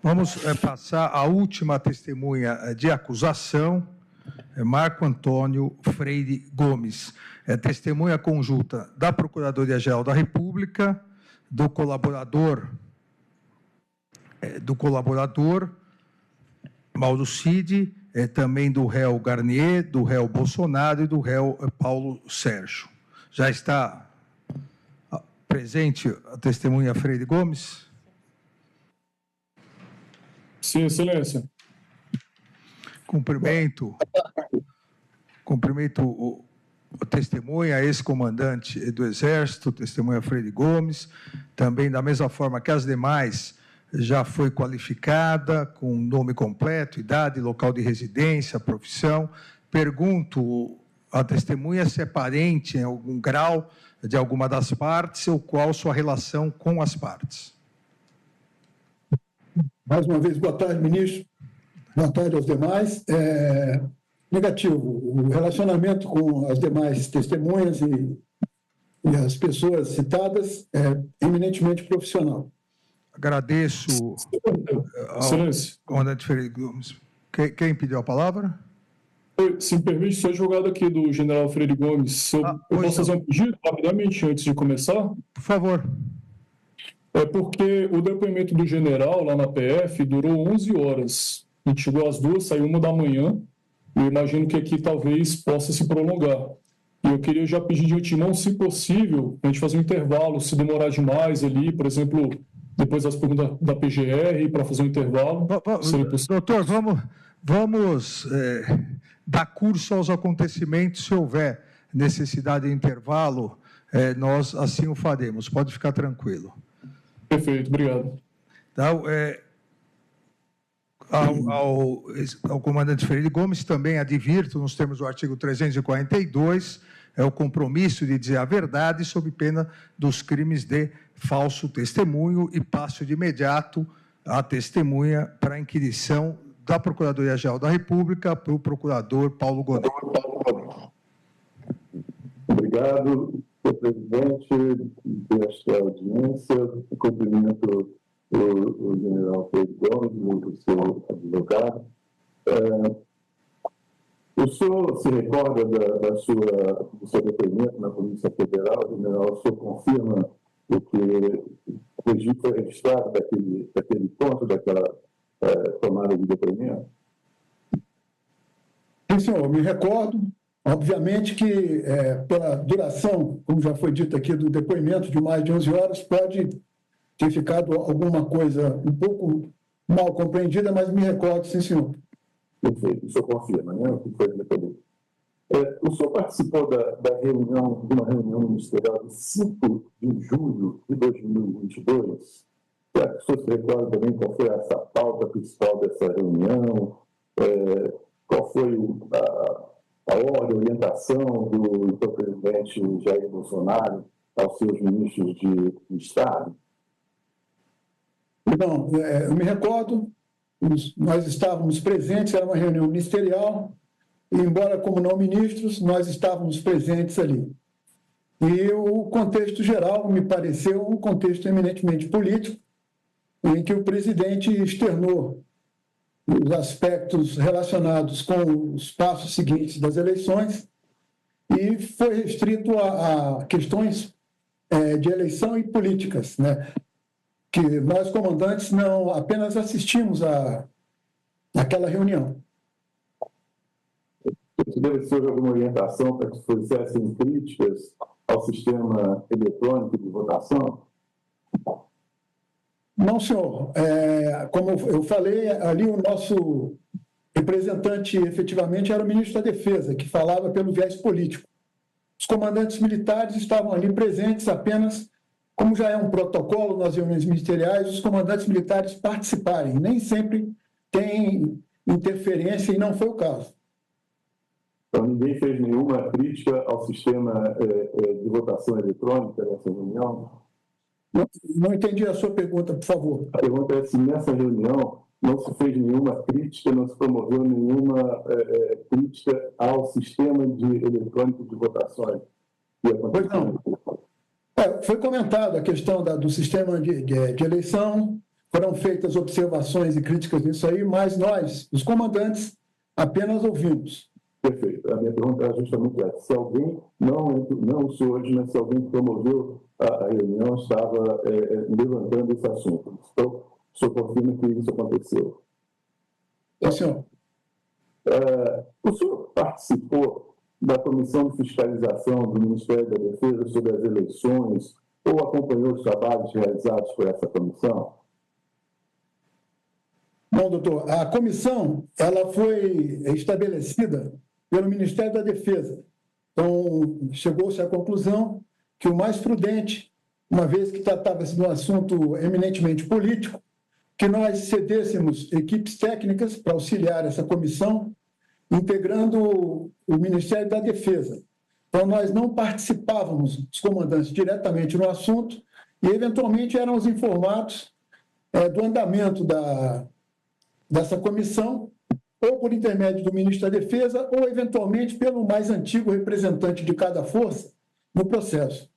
Vamos passar à última testemunha de acusação, Marco Antônio Freire Gomes. Testemunha conjunta da Procuradoria-Geral da República, do colaborador Mauro Cid, também do réu Garnier, do réu Bolsonaro e do réu Paulo Sérgio. Já está presente a testemunha Freire Gomes? Sim, Excelência. Cumprimento o testemunha, ex-comandante do Exército, testemunha Freire Gomes, também da mesma forma que as demais, já foi qualificada com nome completo, idade, local de residência, profissão. Pergunto à testemunha se é parente em algum grau de alguma das partes ou qual sua relação com as partes. Mais uma vez, boa tarde, ministro. Boa tarde aos demais. Negativo. O relacionamento com as demais testemunhas e as pessoas citadas é eminentemente profissional. Agradeço ao comandante Freire Gomes. Quem pediu a palavra? Se me permite, sou advogado aqui do general Freire Gomes. Eu posso fazer um pedido rapidamente antes de começar? Por favor. É porque o depoimento do general lá na PF durou 11 horas. A gente chegou às 2, saiu 1 da manhã. Eu imagino que aqui talvez possa se prolongar. E eu queria já pedir de antemão, se possível, a gente fazer um intervalo, se demorar demais ali, por exemplo, depois das perguntas da PGR, para fazer um intervalo. Doutor, vamos dar curso aos acontecimentos. Se houver necessidade de intervalo, nós assim o faremos. Pode ficar tranquilo. Perfeito, obrigado. Então, ao comandante Freire Gomes, também advirto, nos termos do artigo 342, o compromisso de dizer a verdade sob pena dos crimes de falso testemunho, e passo de imediato a testemunha para a inquirição da Procuradoria-Geral da República para o procurador Paulo Gonet. Obrigado, senhor presidente desta audiência. Cumprimento o general Freire Gomes, o seu advogado. O senhor se recorda do seu depoimento na Polícia Federal, general? O senhor confirma o que o registro foi registrado daquele ponto, daquela tomada de depoimento? Sim, senhor, me recordo. Obviamente que, pela duração, como já foi dito aqui, do depoimento de mais de 11 horas, pode ter ficado alguma coisa um pouco mal compreendida, mas me recordo, sim, senhor. Perfeito, o senhor confirma, né? O que foi depoimento. O senhor participou de uma reunião ministerial de 5 de julho de 2022. O senhor se recorda também qual foi essa pauta principal dessa reunião? Qual foi a ordem, a orientação do presidente Jair Bolsonaro aos seus ministros de Estado? Não, eu me recordo, nós estávamos presentes, era uma reunião ministerial, e embora como não ministros, nós estávamos presentes ali. E o contexto geral me pareceu um contexto eminentemente político, em que o presidente externou os aspectos relacionados com os passos seguintes das eleições e foi restrito a questões de eleição e políticas, né? Que nós, comandantes, não apenas assistimos àquela reunião. Deve ser alguma orientação para que fizessem críticas ao sistema eletrônico de votação? Não, senhor. Como eu falei, ali o nosso representante, efetivamente, era o ministro da Defesa, que falava pelo viés político. Os comandantes militares estavam ali presentes apenas, como já é um protocolo nas reuniões ministeriais, os comandantes militares participarem. Nem sempre tem interferência, e não foi o caso. Então, ninguém fez nenhuma crítica ao sistema de votação eletrônica nessa reunião? Não entendi a sua pergunta, por favor. A pergunta é se nessa reunião não se fez nenhuma crítica, não se promoveu nenhuma crítica ao sistema eletrônico de votações. Pois não. Foi comentada a questão do sistema de eleição, foram feitas observações e críticas nisso aí, mas nós, os comandantes, apenas ouvimos. Perfeito. A minha pergunta é justamente essa. Se alguém, não o senhor hoje, mas se alguém que promoveu a reunião estava levantando esse assunto. Então, o senhor confirma que isso aconteceu? Sim, senhor. O senhor participou da Comissão de Fiscalização do Ministério da Defesa sobre as eleições ou acompanhou os trabalhos realizados por essa comissão? Bom, doutor, a comissão ela foi estabelecida pelo Ministério da Defesa. Então, chegou-se à conclusão que o mais prudente, uma vez que tratava-se de um assunto eminentemente político, que nós cedêssemos equipes técnicas para auxiliar essa comissão, integrando o Ministério da Defesa. Então, nós não participávamos, os comandantes, diretamente no assunto e, eventualmente, éramos informados do andamento dessa comissão, ou por intermédio do ministro da Defesa, ou, eventualmente, pelo mais antigo representante de cada força no processo.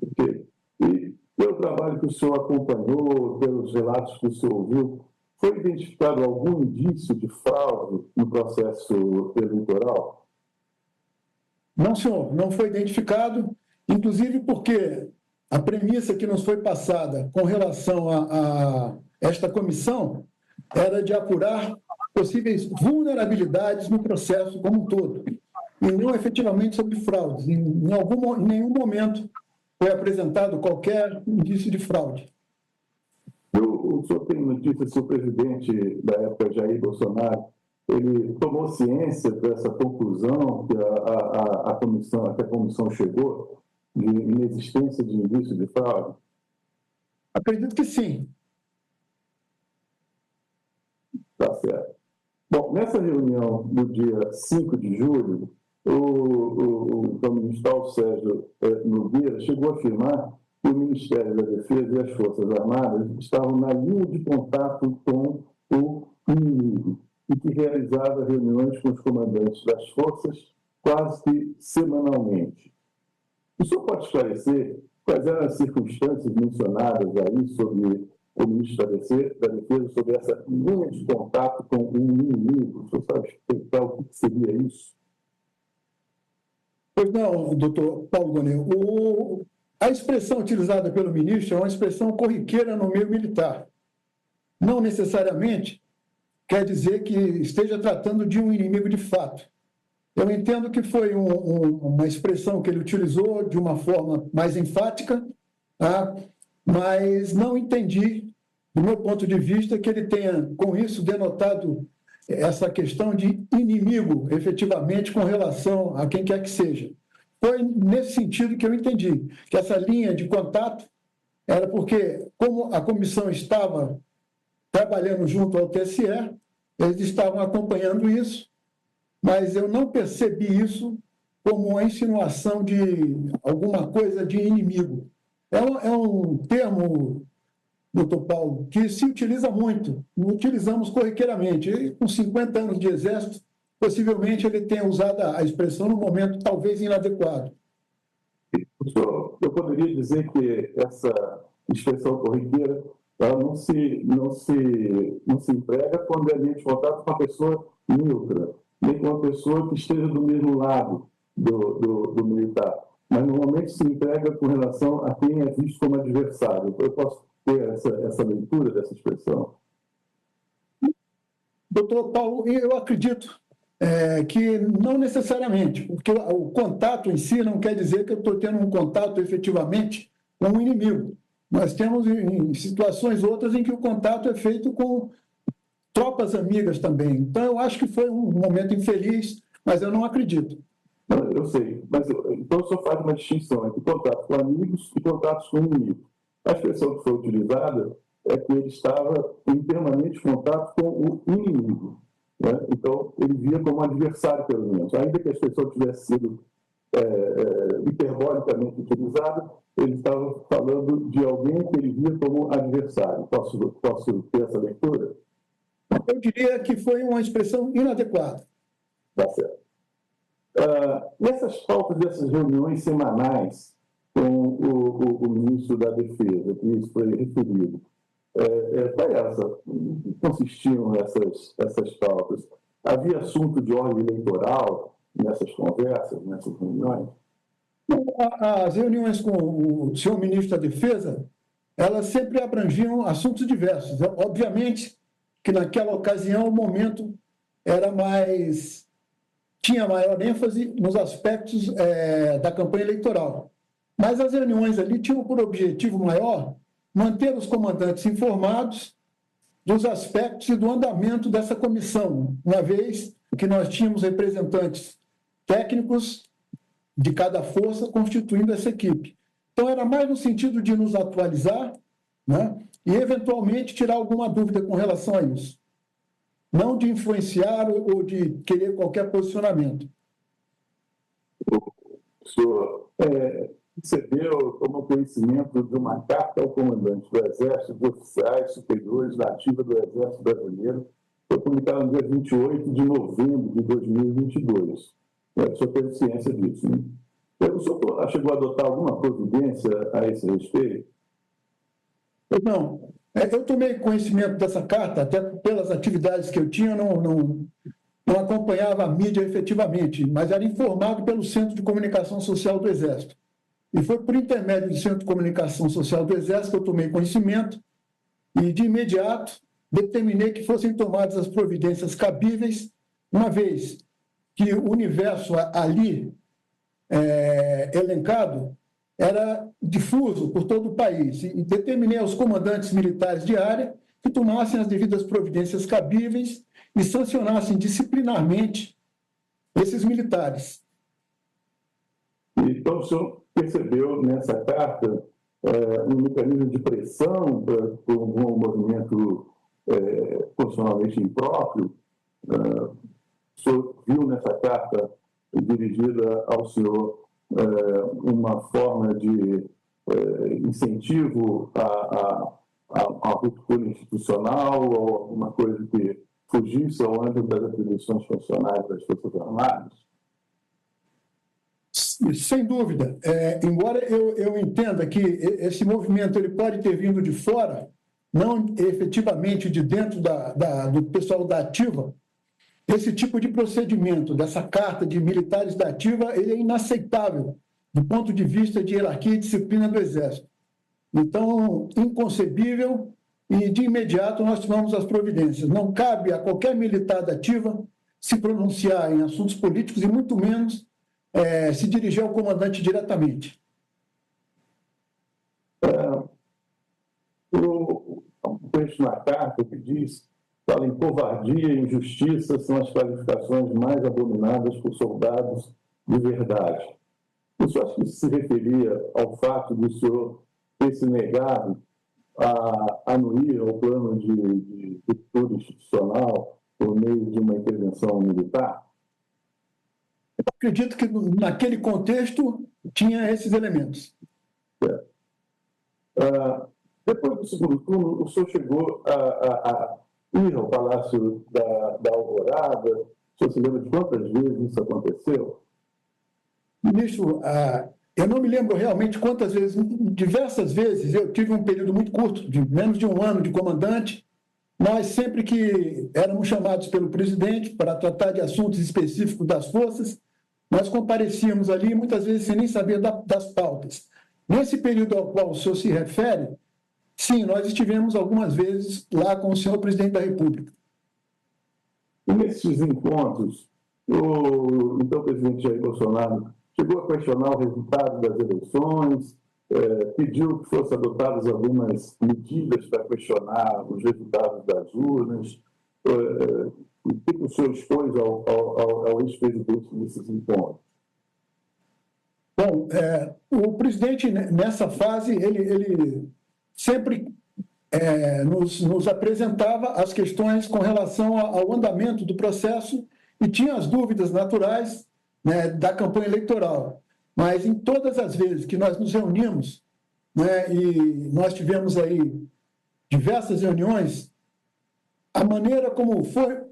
Ok. E pelo trabalho que o senhor acompanhou, pelos relatos que o senhor ouviu, foi identificado algum indício de fraude no processo eleitoral? Não, senhor, não foi identificado, inclusive porque a premissa que nos foi passada com relação a esta comissão era de apurar possíveis vulnerabilidades no processo como um todo, e não efetivamente sobre fraudes. Em nenhum momento foi apresentado qualquer indício de fraude. O senhor tem notícia se o presidente da época, Jair Bolsonaro, ele tomou ciência dessa conclusão que a comissão chegou de inexistência de indício de fraude? Acredito que sim. Tá certo. Bom, nessa reunião do dia 5 de julho, o ministro Sérgio Nogueira chegou a afirmar que o Ministério da Defesa e as Forças Armadas estavam na linha de contato com o inimigo e que realizava reuniões com os comandantes das forças quase que semanalmente. O senhor pode esclarecer quais eram as circunstâncias mencionadas aí sobre o ministro da Defesa, sobre essa linha de contato com o inimigo? O senhor sabe explicar o que seria isso? Pois não, doutor Paulo Gonet. A expressão utilizada pelo ministro é uma expressão corriqueira no meio militar. Não necessariamente quer dizer que esteja tratando de um inimigo de fato. Eu entendo que foi uma expressão que ele utilizou de uma forma mais enfática, tá? Mas não entendi, do meu ponto de vista, que ele tenha, com isso, denotado essa questão de inimigo, efetivamente, com relação a quem quer que seja. Foi nesse sentido que eu entendi, que essa linha de contato era porque, como a comissão estava trabalhando junto ao TSE, eles estavam acompanhando isso, mas eu não percebi isso como uma insinuação de alguma coisa de inimigo. É um termo, doutor Paulo, que se utiliza muito, utilizamos corriqueiramente. E, com 50 anos de exército, possivelmente ele tenha usado a expressão num momento talvez inadequado. Professor, eu poderia dizer que essa expressão corriqueira ela não se emprega quando é linha de contato com uma pessoa neutra, nem com uma pessoa que esteja do mesmo lado do militar, mas normalmente se emprega com relação a quem é visto como adversário. Eu posso ter essa leitura dessa expressão? Doutor Paulo, eu acredito que não necessariamente, porque o contato em si não quer dizer que eu estou tendo um contato efetivamente com um inimigo. Nós temos em situações outras em que o contato é feito com tropas amigas também. Então, eu acho que foi um momento infeliz, mas eu não acredito. Não, eu sei, mas então o senhor faz uma distinção entre contato com amigos e contatos com inimigos. A expressão que foi utilizada é que ele estava em permanente contato com o inimigo, né? Então, ele via como adversário, pelo menos. Ainda que a expressão tivesse sido hiperbolicamente utilizada, ele estava falando de alguém que ele via como adversário. Posso ter essa leitura? Eu diria que foi uma expressão inadequada. Tá certo. Nessas pautas dessas reuniões semanais com o ministro da Defesa, que isso foi referido, Em que consistiam essas pautas? Havia assunto de ordem eleitoral nessas conversas, nessas reuniões? As reuniões com o senhor ministro da Defesa, elas sempre abrangiam assuntos diversos. Obviamente que naquela ocasião o momento tinha maior ênfase nos aspectos da campanha eleitoral. Mas as reuniões ali tinham por objetivo maior manter os comandantes informados dos aspectos e do andamento dessa comissão, uma vez que nós tínhamos representantes técnicos de cada força constituindo essa equipe. Então, era mais no sentido de nos atualizar, né, e, eventualmente, tirar alguma dúvida com relação a isso. Não de influenciar ou de querer qualquer posicionamento. O senhor recebeu, tomou conhecimento de uma carta ao comandante do Exército, de oficiais superiores da ativa do Exército Brasileiro, foi publicada no dia 28 de novembro de 2022. O senhor teve ciência disso, né? O senhor chegou a adotar alguma providência a esse respeito? Não. Eu tomei conhecimento dessa carta, até pelas atividades que eu tinha, não acompanhava a mídia efetivamente, mas era informado pelo Centro de Comunicação Social do Exército. E foi por intermédio do Centro de Comunicação Social do Exército que eu tomei conhecimento e, de imediato, determinei que fossem tomadas as providências cabíveis, uma vez que o universo ali elencado era difuso por todo o país. E determinei aos comandantes militares de área que tomassem as devidas providências cabíveis e sancionassem disciplinarmente esses militares. Então, o senhor percebeu nessa carta um mecanismo de pressão por um movimento constitucionalmente impróprio? O senhor viu nessa carta dirigida ao senhor uma forma de incentivo à ruptura institucional ou alguma coisa que fugisse ao âmbito das atribuições funcionais das Forças Armadas? Sem dúvida. Embora eu entenda que esse movimento ele pode ter vindo de fora, não efetivamente de dentro do pessoal da ativa, esse tipo de procedimento, dessa carta de militares da ativa, ele é inaceitável do ponto de vista de hierarquia e disciplina do Exército. Então, inconcebível, e de imediato nós tomamos as providências. Não cabe a qualquer militar da ativa se pronunciar em assuntos políticos e muito menos se dirigir ao comandante diretamente. O texto na carta que diz: fala em covardia e injustiça são as qualificações mais abominadas por soldados de verdade. O senhor acha que isso se referia ao fato de o senhor ter se negado a anuir ao plano de ruptura institucional por meio de uma intervenção militar? Eu acredito que naquele contexto tinha esses elementos. Depois do segundo turno, o senhor chegou a ir ao Palácio da Alvorada? O senhor se lembra de quantas vezes isso aconteceu? Ministro, eu não me lembro realmente quantas vezes, diversas vezes. Eu tive um período muito curto, de menos de um ano de comandante. Nós, sempre que éramos chamados pelo presidente para tratar de assuntos específicos das forças, nós comparecíamos ali, muitas vezes sem nem saber das pautas. Nesse período ao qual o senhor se refere, sim, nós estivemos algumas vezes lá com o senhor presidente da República. E nesses encontros, o então presidente Jair Bolsonaro chegou a questionar o resultado das eleições, pediu que fossem adotadas algumas medidas para questionar os resultados das urnas. O que o senhor expôs ao ex-presidente nesses encontros? Bom, o presidente, nessa fase, ele sempre nos apresentava as questões com relação ao andamento do processo e tinha as dúvidas naturais, né, da campanha eleitoral. Mas em todas as vezes que nós nos reunimos, né, e nós tivemos aí diversas reuniões, a maneira como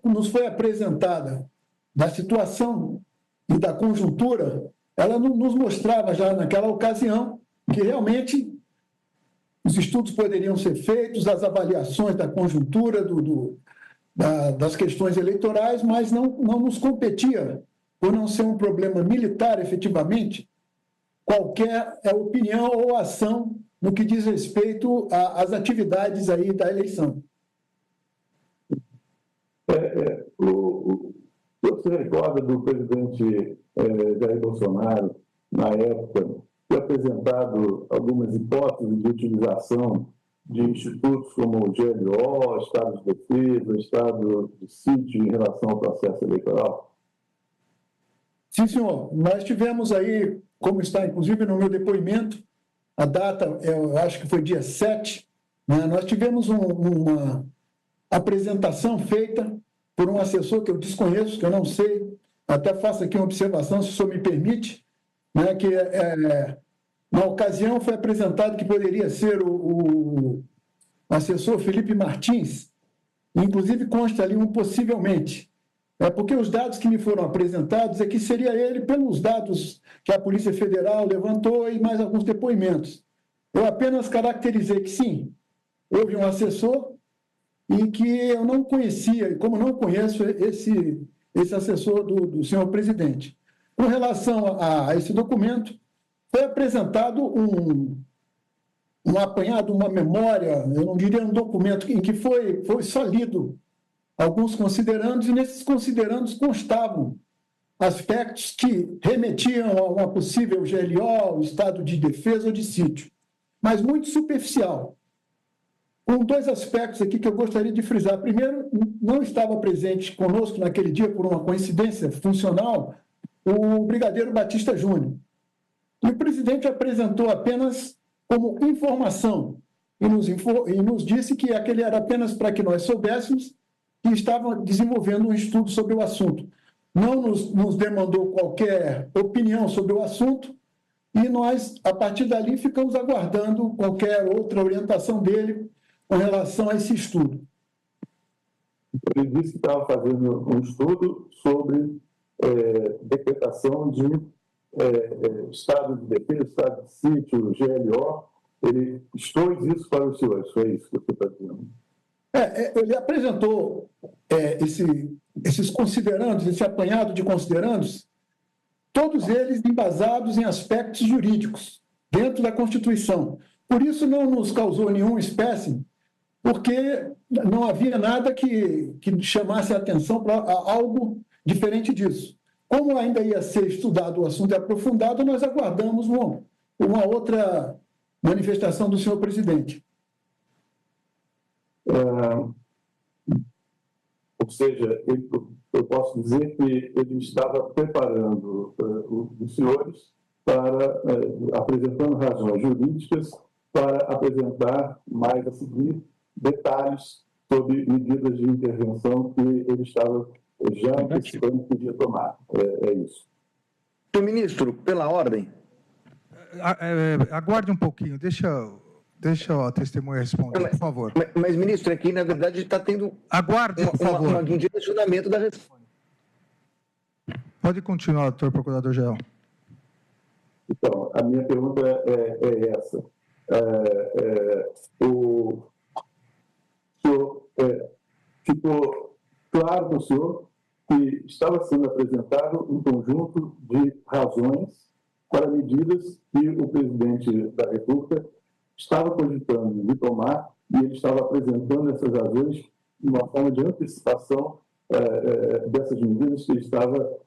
nos foi apresentada da situação e da conjuntura, ela nos mostrava já naquela ocasião que realmente os estudos poderiam ser feitos, as avaliações da conjuntura das questões eleitorais, mas não nos competia, por não ser um problema militar efetivamente, qualquer opinião ou ação no que diz respeito às atividades aí da eleição. O senhor se recorda do presidente Jair Bolsonaro, na época, ter apresentado algumas hipóteses de utilização de institutos como o GLO, Estado de Defesa, Estado de Sítio em relação ao processo eleitoral? Sim, senhor. Nós tivemos aí, como está inclusive no meu depoimento, a data, eu acho que foi dia 7, né? Nós tivemos uma apresentação feita por um assessor que eu desconheço, que eu não sei, até faço aqui uma observação, se o senhor me permite, né, que na ocasião foi apresentado que poderia ser o assessor Felipe Martins, inclusive consta ali um possivelmente, porque os dados que me foram apresentados é que seria ele pelos dados que a Polícia Federal levantou e mais alguns depoimentos. Eu apenas caracterizei que sim, houve um assessor e que eu não conhecia, e como não conheço esse assessor do senhor presidente. Com relação a esse documento, foi apresentado um apanhado, uma memória, eu não diria um documento, em que foi só lido alguns considerandos, e nesses considerandos constavam aspectos que remetiam a uma possível GLO, estado de defesa ou de sítio, mas muito superficial. Com dois aspectos aqui que eu gostaria de frisar. Primeiro, não estava presente conosco naquele dia, por uma coincidência funcional, o brigadeiro Batista Júnior. E o presidente apresentou apenas como informação e nos disse que aquele era apenas para que nós soubéssemos que estava desenvolvendo um estudo sobre o assunto. Não nos demandou qualquer opinião sobre o assunto e nós, a partir dali, ficamos aguardando qualquer outra orientação dele com relação a esse estudo. Ele disse que estava fazendo um estudo sobre decretação de estado de defesa, estado de sítio, GLO. Ele expôs isso para os senhores, foi isso que você está dizendo? Ele apresentou esses considerandos, esse apanhado de considerandos, todos eles embasados em aspectos jurídicos, dentro da Constituição. Por isso não nos causou nenhuma espécie, porque não havia nada que chamasse a atenção para algo diferente disso. Como ainda ia ser estudado o assunto e aprofundado, nós aguardamos uma outra manifestação do senhor presidente. Ou seja, eu posso dizer que ele estava preparando os senhores para, apresentando razões jurídicas, para apresentar mais a seguir detalhes sobre medidas de intervenção que ele estava já antecipando que podia tomar. É isso. Senhor ministro, pela ordem. Aguarde um pouquinho, deixa a testemunha responder, por favor. Mas, ministro, aqui, na verdade, está tendo... Aguarde, por favor. Um direcionamento da resposta. Pode continuar, doutor Procurador-Geral. Então, a minha pergunta é essa. O senhor, ficou claro para o senhor que estava sendo apresentado um conjunto de razões para medidas que o presidente da República estava cogitando de tomar, e ele estava apresentando essas razões de uma forma de antecipação dessas medidas que estava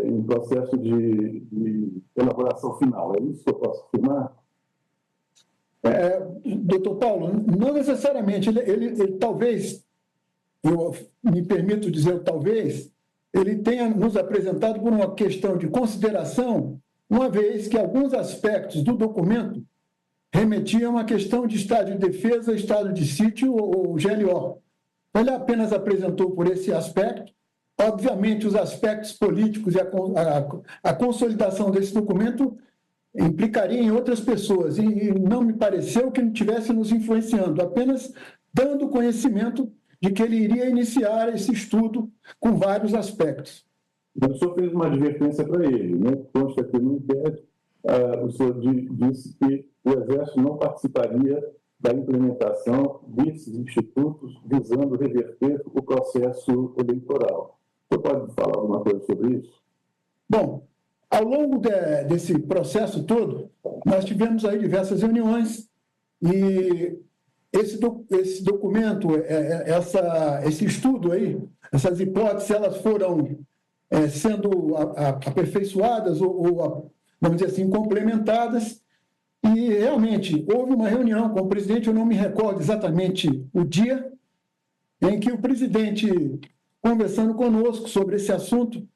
em processo de elaboração final. É isso que eu posso afirmar? Doutor Paulo, não necessariamente. Ele talvez, eu me permito dizer talvez, ele tenha nos apresentado por uma questão de consideração, uma vez que alguns aspectos do documento remetiam à questão de estado de defesa, estado de sítio ou GLO. Ele apenas apresentou por esse aspecto. Obviamente, os aspectos políticos e a consolidação desse documento implicaria em outras pessoas, e não me pareceu que estivesse nos influenciando, apenas dando conhecimento de que ele iria iniciar esse estudo com vários aspectos. O senhor fez uma advertência para ele, né? Consta aqui no inquérito o senhor disse que o Exército não participaria da implementação desses institutos visando reverter o processo eleitoral. O senhor pode falar alguma coisa sobre isso? Bom, ao longo desse processo todo, nós tivemos aí diversas reuniões e esse documento, esse estudo aí, essas hipóteses, elas foram sendo aperfeiçoadas ou, vamos dizer assim, complementadas. E, realmente, houve uma reunião com o presidente, eu não me recordo exatamente o dia, em que o presidente, conversando conosco sobre esse assunto,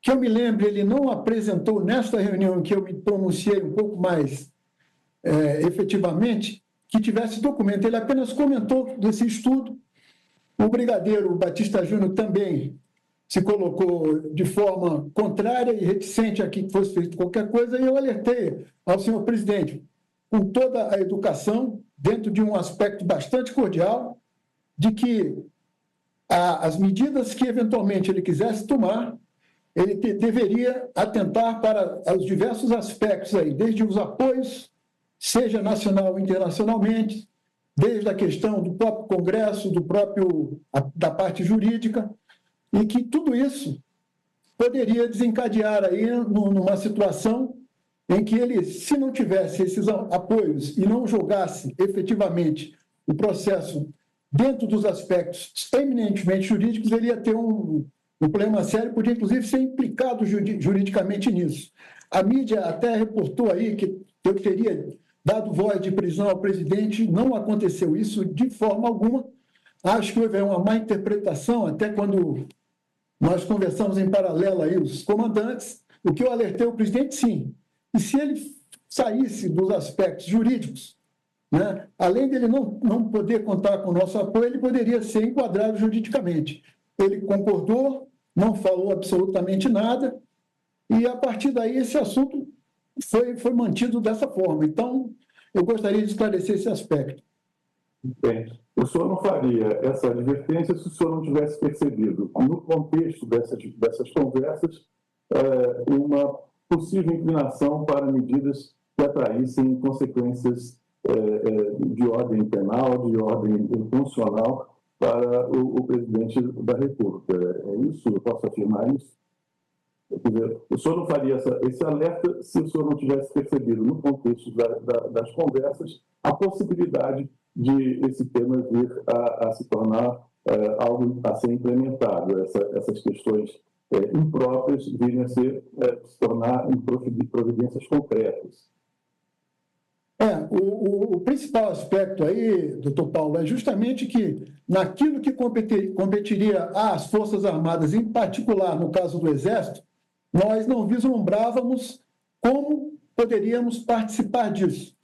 que eu me lembro, ele não apresentou nesta reunião em que eu me pronunciei um pouco mais efetivamente, que tivesse documento. Ele apenas comentou desse estudo. O brigadeiro Batista Júnior também se colocou de forma contrária e reticente a que fosse feito qualquer coisa, e eu alertei ao senhor presidente, com toda a educação, dentro de um aspecto bastante cordial, de que as medidas que eventualmente ele quisesse tomar, ele deveria atentar para os diversos aspectos aí, desde os apoios, seja nacional ou internacionalmente, desde a questão do próprio Congresso, da parte jurídica, e que tudo isso poderia desencadear aí numa situação em que ele, se não tivesse esses apoios e não jogasse efetivamente o processo dentro dos aspectos eminentemente jurídicos, ele ia ter um problema sério, podia inclusive ser implicado juridicamente nisso. A mídia até reportou aí que eu teria dado voz de prisão ao presidente, não aconteceu isso de forma alguma. Acho que houve uma má interpretação, até quando nós conversamos em paralelo aí, os comandantes, o que eu alertei o presidente, sim. E se ele saísse dos aspectos jurídicos, né, além dele não poder contar com o nosso apoio, ele poderia ser enquadrado juridicamente. Ele concordou, não falou absolutamente nada, e a partir daí esse assunto foi mantido dessa forma. Então, eu gostaria de esclarecer esse aspecto. Bem, o senhor não faria essa advertência se o senhor não tivesse percebido, no contexto dessas conversas, uma possível inclinação para medidas que atraíssem consequências de ordem penal, de ordem constitucional para o presidente da República. É isso? Eu posso afirmar isso? Quer dizer, o senhor não faria esse alerta se o senhor não tivesse percebido, no contexto das conversas, a possibilidade de esse tema vir a se tornar algo a ser implementado, essas questões impróprias virem a se tornar em providências concretas. O principal aspecto aí, doutor Paulo, é justamente que naquilo que competiria às Forças Armadas, em particular no caso do Exército, nós não vislumbrávamos como poderíamos participar disso.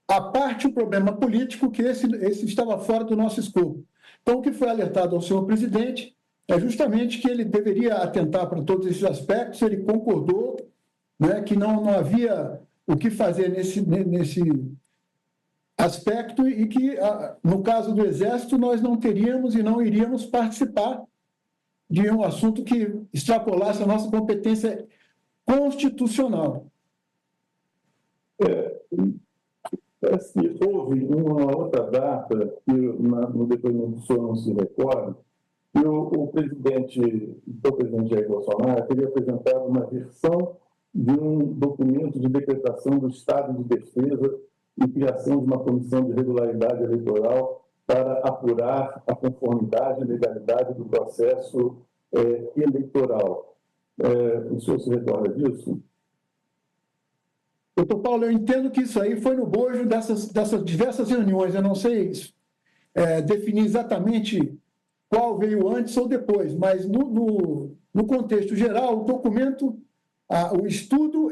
A parte o problema político, que esse estava fora do nosso escopo. Então, o que foi alertado ao senhor presidente é justamente que ele deveria atentar para todos esses aspectos, ele concordou, né, que não havia o que fazer nesse aspecto e que, no caso do Exército, nós não teríamos e não iríamos participar de um assunto que extrapolasse a nossa competência constitucional. Parece que houve uma outra data, que no depoimento do senhor não se recorda, que o presidente Jair Bolsonaro teria apresentado uma versão de um documento de decretação do estado de defesa e criação de uma comissão de regularidade eleitoral para apurar a conformidade e legalidade do processo eleitoral. O senhor se recorda disso? Doutor Paulo, eu entendo que isso aí foi no bojo dessas diversas reuniões. Eu não sei definir exatamente qual veio antes ou depois, mas no contexto geral, o documento, o estudo,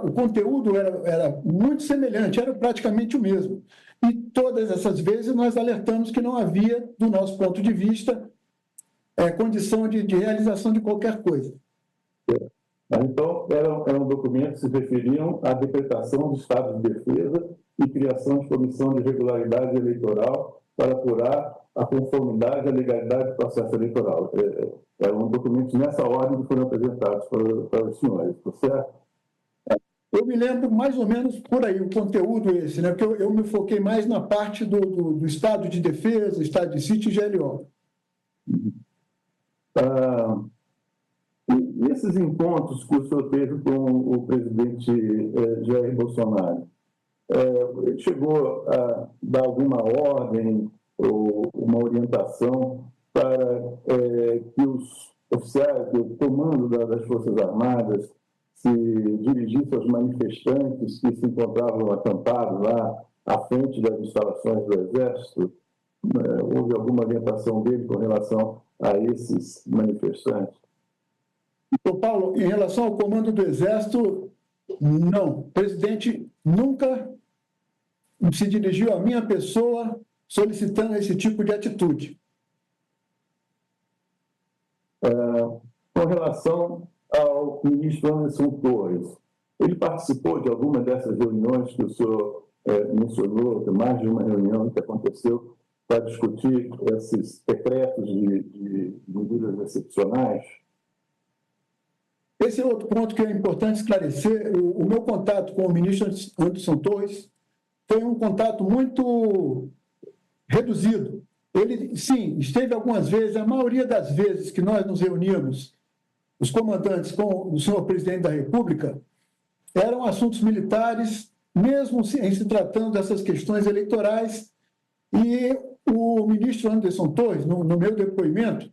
o conteúdo era muito semelhante, era praticamente o mesmo. E todas essas vezes nós alertamos que não havia, do nosso ponto de vista, condição de realização de qualquer coisa. Então, eram documentos que se referiam à decretação do estado de defesa e criação de comissão de regularidade eleitoral para apurar a conformidade e a legalidade do processo eleitoral. Eram documentos nessa ordem que foram apresentados para os senhores, tá certo? Eu me lembro mais ou menos por aí, o conteúdo esse, né? Porque eu me foquei mais na parte do Estado de Defesa, Estado de Sítio e GLO. E esses encontros que o senhor teve com o presidente Jair Bolsonaro, ele chegou a dar alguma ordem ou uma orientação para que os oficiais, o comando das Forças Armadas, se dirigisse aos manifestantes que se encontravam acampados lá à frente das instalações do Exército? Houve alguma orientação dele com relação a esses manifestantes? Então, Paulo, em relação ao comando do Exército, não. O presidente nunca se dirigiu à minha pessoa solicitando esse tipo de atitude. Com relação ao ministro Anderson Torres, ele participou de alguma dessas reuniões que o senhor mencionou, de mais de uma reunião que aconteceu para discutir esses decretos de medidas excepcionais? Esse é outro ponto que é importante esclarecer. O meu contato com o ministro Anderson Torres foi um contato muito reduzido. Ele, sim, esteve algumas vezes, a maioria das vezes que nós nos reuníamos, os comandantes com o senhor presidente da República, eram assuntos militares, mesmo em se tratando dessas questões eleitorais. E o ministro Anderson Torres, no meu depoimento,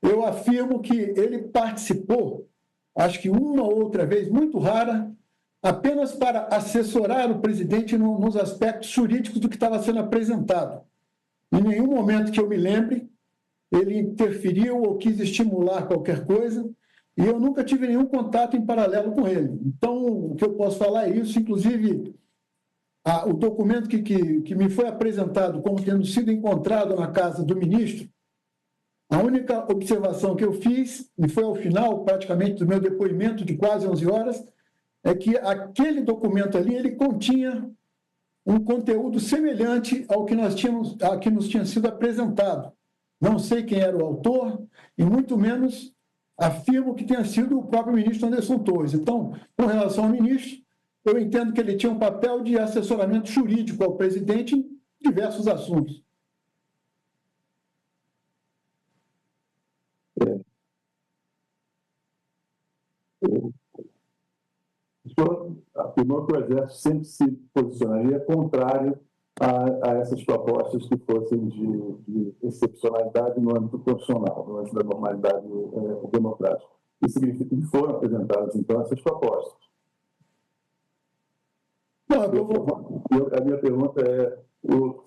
eu afirmo que ele participou, acho que uma ou outra vez, muito rara, apenas para assessorar o presidente nos aspectos jurídicos do que estava sendo apresentado. Em nenhum momento que eu me lembre, ele interferiu ou quis estimular qualquer coisa, e eu nunca tive nenhum contato em paralelo com ele. Então, o que eu posso falar é isso. Inclusive, o documento que me foi apresentado como tendo sido encontrado na casa do ministro, a única observação que eu fiz, e foi ao final, praticamente, do meu depoimento de quase 11 horas, é que aquele documento ali, ele continha um conteúdo semelhante ao que nos tinha sido apresentado. Não sei quem era o autor, e muito menos afirmo que tenha sido o próprio ministro Anderson Torres. Então, com relação ao ministro, eu entendo que ele tinha um papel de assessoramento jurídico ao presidente em diversos assuntos. O senhor afirmou que o Exército sempre se posicionaria contrário a essas propostas que fossem de excepcionalidade no âmbito constitucional, no âmbito da normalidade democrática. Isso significa que foram apresentadas, então, essas propostas. Não, a minha pergunta é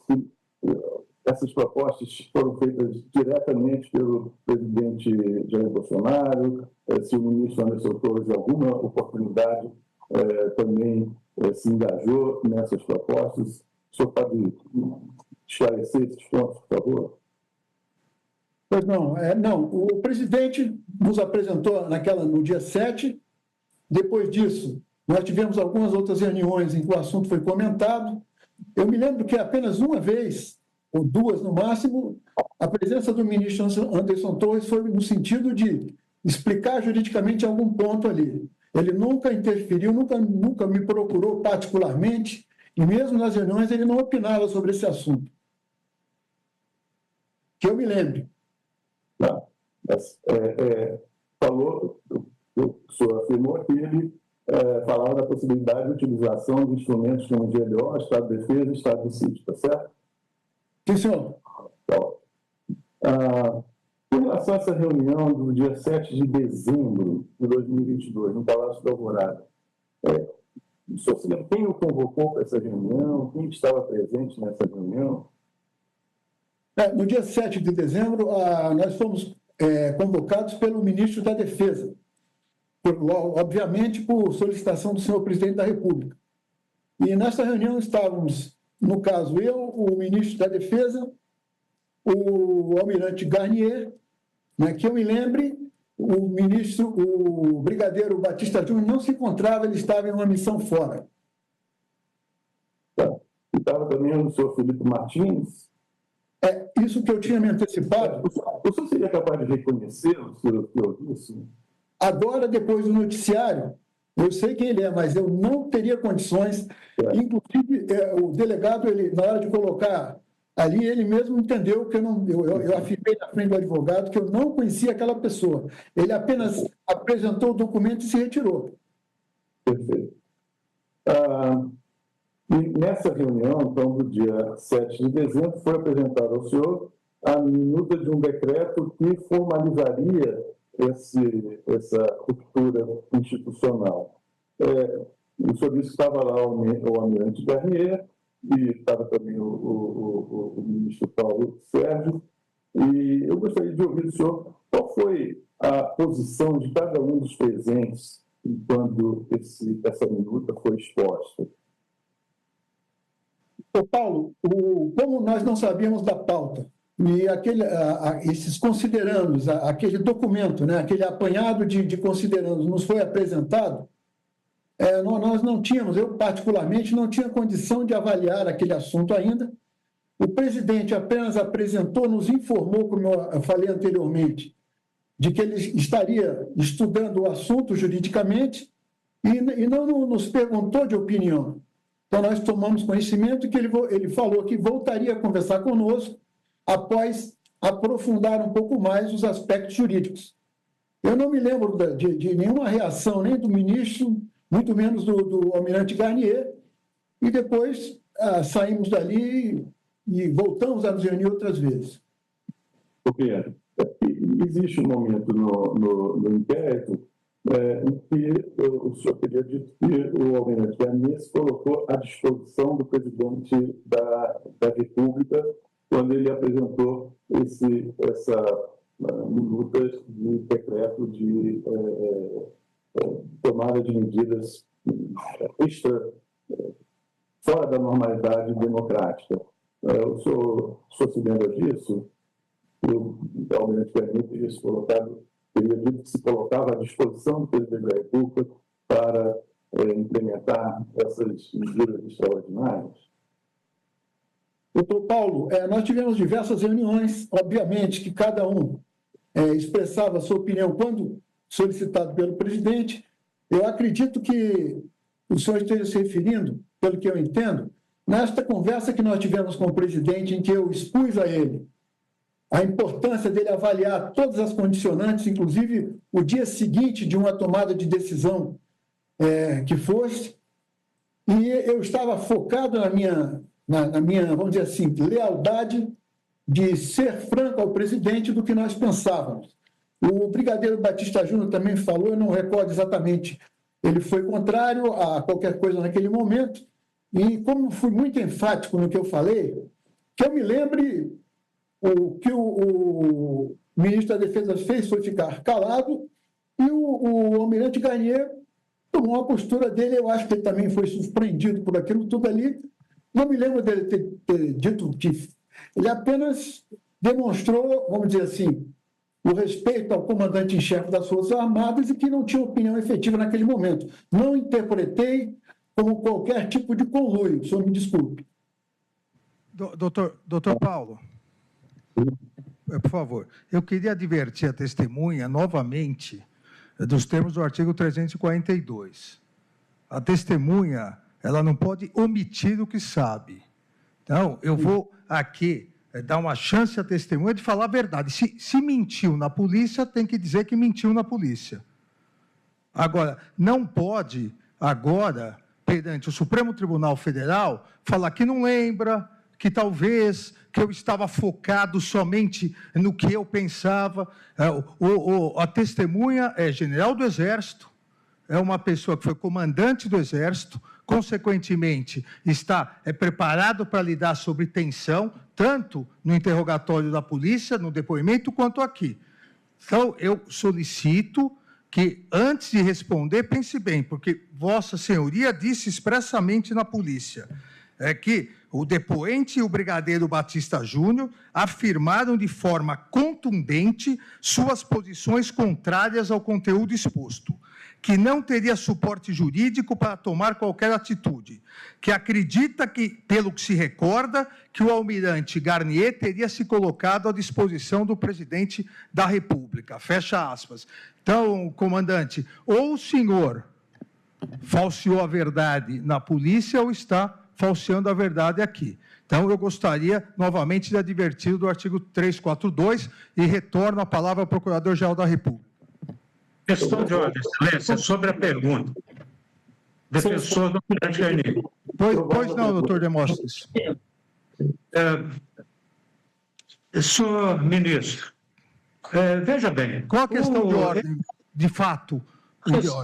se essas propostas foram feitas diretamente pelo presidente Jair Bolsonaro, se o ministro Anderson Torres, em alguma oportunidade, também se engajou nessas propostas. O senhor pode esclarecer esses pontos, por favor? Pois não. O presidente nos apresentou no dia 7. Depois disso, nós tivemos algumas outras reuniões em que o assunto foi comentado. Eu me lembro que apenas uma vez, ou duas no máximo, a presença do ministro Anderson Torres foi no sentido de explicar juridicamente algum ponto ali. Ele nunca interferiu, nunca me procurou particularmente, e mesmo nas reuniões ele não opinava sobre esse assunto. Que eu me lembre. Não. O senhor afirmou que ele falava da possibilidade de utilização de instrumentos como GLO, Estado de Defesa e Estado de Sítio, está certo? Sim, senhor. Então, com relação a essa reunião do dia 7 de dezembro de 2022, no Palácio da Alvorada, o senhor se lembra quem o convocou para essa reunião? Quem estava presente nessa reunião? No dia 7 de dezembro, nós fomos convocados pelo ministro da Defesa, obviamente por solicitação do senhor presidente da República. E nessa reunião estávamos, no caso, eu, o ministro da Defesa, o almirante Garnier, que eu me lembre, o brigadeiro Batista Júnior não se encontrava, ele estava em uma missão fora. E estava também o senhor Felipe Martins? Isso que eu tinha me antecipado. O senhor seria capaz de reconhecê-lo, se eu disse? Agora, depois do noticiário, Eu sei quem ele é, mas eu não teria condições. Inclusive, o delegado, ele, na hora de colocar ali, ele mesmo entendeu que eu afirmei na frente do advogado que eu não conhecia aquela pessoa. Ele apenas apresentou o documento e se retirou. Perfeito. E nessa reunião, então, do dia 7 de dezembro, foi apresentada ao senhor a minuta de um decreto que formalizaria essa ruptura institucional. O senhor disse que estava lá o almirante Garnier e estava também o ministro Paulo Sérgio, e eu gostaria de ouvir do senhor qual foi a posição de cada um dos presentes quando essa minuta foi exposta. Paulo, como nós não sabíamos da pauta, e esses considerandos, aquele documento, né, aquele apanhado de considerandos nos foi apresentado, nós não tínhamos, eu particularmente, não tinha condição de avaliar aquele assunto ainda. O presidente apenas apresentou, nos informou, como eu falei anteriormente, de que ele estaria estudando o assunto juridicamente e não nos perguntou de opinião. Então, nós tomamos conhecimento que ele falou que voltaria a conversar conosco após aprofundar um pouco mais os aspectos jurídicos. Eu não me lembro de nenhuma reação, nem do ministro, muito menos do almirante Garnier, e depois saímos dali e voltamos a nos reunir outras vezes. Porque existe um momento no inquérito em que o senhor teria dito que o almirante Garnier se colocou à disposição do presidente da República quando ele apresentou essa minuta de decreto de tomada de medidas fora da normalidade democrática. O senhor se lembra disso? O almirante Garnier teria dito que se colocava à disposição do presidente da República para implementar essas medidas extraordinárias? Doutor Paulo, nós tivemos diversas reuniões, obviamente que cada um expressava a sua opinião quando solicitado pelo presidente. Eu acredito que o senhor esteja se referindo, pelo que eu entendo, nesta conversa que nós tivemos com o presidente, em que eu expus a ele a importância dele avaliar todas as condicionantes, inclusive o dia seguinte de uma tomada de decisão que fosse, e eu estava focado na minha, vamos dizer assim, lealdade de ser franco ao presidente do que nós pensávamos. O brigadeiro Batista Júnior também falou, eu não recordo exatamente, ele foi contrário a qualquer coisa naquele momento, e como fui muito enfático no que eu falei, que eu me lembre, o que o ministro da Defesa fez foi ficar calado, e o almirante Garnier tomou uma postura dele, eu acho que ele também foi surpreendido por aquilo tudo ali. Não me lembro dele ter dito que ele apenas demonstrou, vamos dizer assim, o respeito ao comandante-em-chefe das Forças Armadas e que não tinha opinião efetiva naquele momento. Não interpretei como qualquer tipo de conluio, o senhor me desculpe. Doutor Paulo, por favor, eu queria advertir a testemunha novamente dos termos do artigo 342. A testemunha, ela não pode omitir o que sabe. Então, eu vou aqui dar uma chance à testemunha de falar a verdade. Se mentiu na polícia, tem que dizer que mentiu na polícia. Agora, não pode, agora, perante o Supremo Tribunal Federal, falar que não lembra, que talvez, que eu estava focado somente no que eu pensava. A testemunha é general do Exército, é uma pessoa que foi comandante do Exército, consequentemente, está preparado para lidar sobre tensão, tanto no interrogatório da polícia, no depoimento, quanto aqui. Então, eu solicito que, antes de responder, pense bem, porque Vossa Senhoria disse expressamente na polícia que o depoente e o brigadeiro Batista Júnior afirmaram de forma contundente suas posições contrárias ao conteúdo exposto, que não teria suporte jurídico para tomar qualquer atitude, que acredita que, pelo que se recorda, que o almirante Garnier teria se colocado à disposição do presidente da República. Fecha aspas. Então, comandante, ou o senhor falseou a verdade na polícia ou está falseando a verdade aqui. Então, eu gostaria novamente de advertir do artigo 342 e retorno a palavra ao Procurador-Geral da República. Questão de ordem, Excelência, sobre a pergunta. Defensor do Almirante Garnier. Pois não, doutor Demóstenes. Senhor ministro, veja bem. Qual a questão de ordem, de fato?